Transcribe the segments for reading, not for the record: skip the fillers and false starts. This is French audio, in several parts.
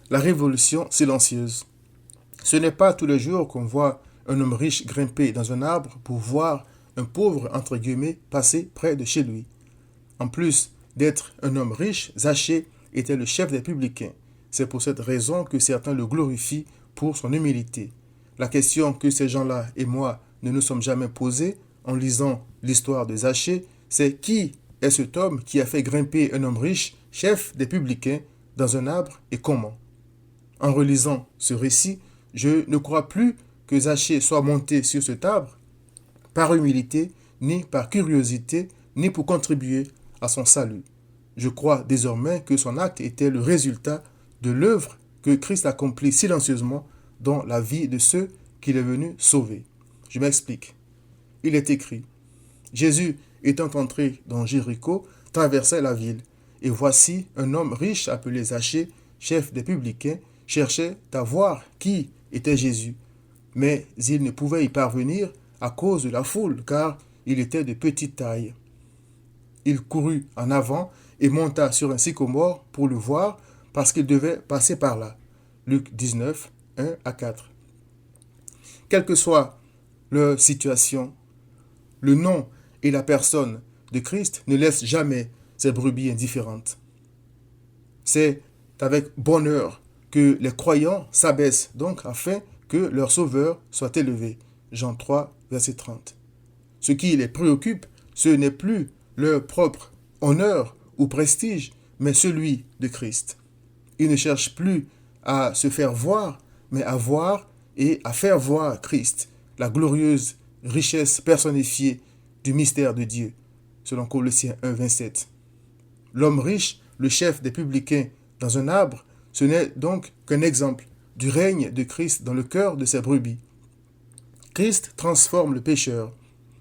la révolution silencieuse. Ce n'est pas tous les jours qu'on voit un homme riche grimper dans un arbre pour voir un pauvre, entre guillemets, passer près de chez lui. En plus d'être un homme riche, Zachée était le chef des publicains. C'est pour cette raison que certains le glorifient pour son humilité. La question que ces gens-là et moi ne nous sommes jamais posée en lisant l'histoire de Zachée, c'est qui est cet homme qui a fait grimper un homme riche, chef des publicains, dans un arbre et comment? En relisant ce récit, je ne crois plus que Zachée soit monté sur cet arbre par humilité, ni par curiosité, ni pour contribuer à son salut. Je crois désormais que son acte était le résultat de l'œuvre que Christ accomplit silencieusement dans la vie de ceux qu'il est venu sauver. Je m'explique. Il est écrit, Jésus étant entré dans Jéricho, traversait la ville, et voici un homme riche appelé Zachée, chef des publicains, cherchait à voir qui était Jésus. Mais il ne pouvait y parvenir à cause de la foule, car il était de petite taille. Il courut en avant et monta sur un sycomore pour le voir, parce qu'il devait passer par là. Luc 19, 1 à 4. Quelle que soit leur situation, le nom et la personne de Christ ne laissent jamais ces brebis indifférentes. C'est avec bonheur que les croyants s'abaissent donc afin que leur sauveur soit élevé. Jean 3, verset 30. Ce qui les préoccupe, ce n'est plus leur propre honneur ou prestige, mais celui de Christ. Ils ne cherchent plus à se faire voir, mais à voir et à faire voir Christ, la glorieuse richesse personnifiée du mystère de Dieu, selon Colossiens 1, 27. L'homme riche, le chef des publicains dans un arbre, ce n'est donc qu'un exemple du règne de Christ dans le cœur de ses brebis. Christ transforme le pécheur.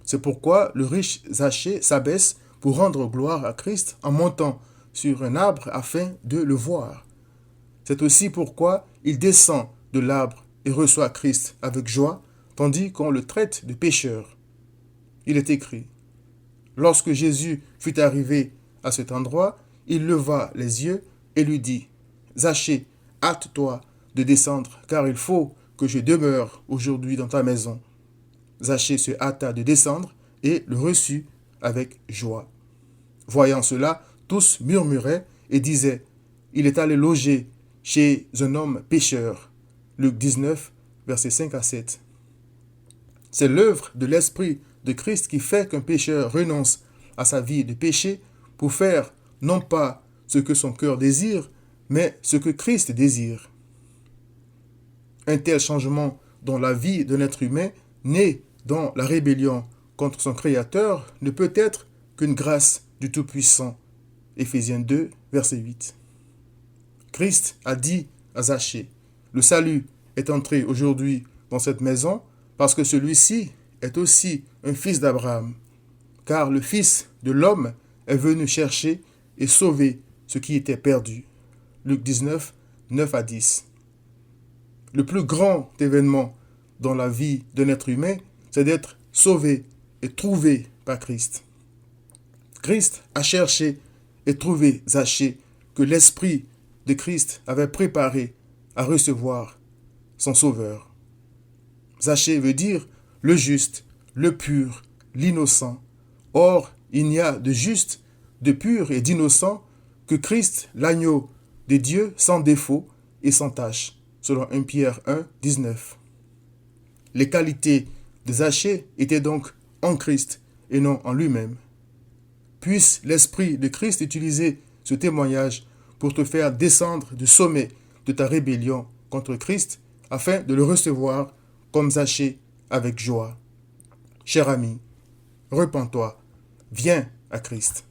C'est pourquoi le riche Zachée s'abaisse pour rendre gloire à Christ en montant sur un arbre afin de le voir. C'est aussi pourquoi il descend de l'arbre et reçoit Christ avec joie, tandis qu'on le traite de pécheur. Il est écrit, lorsque Jésus fut arrivé à cet endroit, il leva les yeux et lui dit, Zachée, hâte-toi de descendre, car il faut que je demeure aujourd'hui dans ta maison. Zachée se hâta de descendre et le reçut avec joie. Voyant cela, tous murmuraient et disaient, il est allé loger chez un homme pécheur. Luc 19, versets 5 à 7. C'est l'œuvre de l'Esprit de Christ qui fait qu'un pécheur renonce à sa vie de péché pour faire non pas ce que son cœur désire, mais ce que Christ désire. Un tel changement dans la vie d'un être humain, né dans la rébellion contre son Créateur, ne peut être qu'une grâce du Tout-Puissant. Éphésiens 2, verset 8. Christ a dit à Zachée, le salut est entré aujourd'hui dans cette maison parce que celui-ci est aussi un fils d'Abraham, car le Fils de l'homme est venu chercher et sauver ce qui était perdu. Luc 19, 9 à 10. Le plus grand événement dans la vie d'un être humain, c'est d'être sauvé et trouvé par Christ. Christ a cherché et trouvé Zachée que l'Esprit de Christ avait préparé à recevoir son Sauveur. Zachée veut dire le juste, le pur, l'innocent. Or, il n'y a de juste, de pur et d'innocent que Christ, l'agneau de Dieu sans défaut et sans tache, selon 1 Pierre 1, 19. Les qualités de Zachée étaient donc en Christ et non en lui-même. Puisse l'Esprit de Christ utiliser ce témoignage pour te faire descendre du sommet de ta rébellion contre Christ afin de le recevoir comme Zachée avec joie. Cher ami, repens-toi, viens à Christ.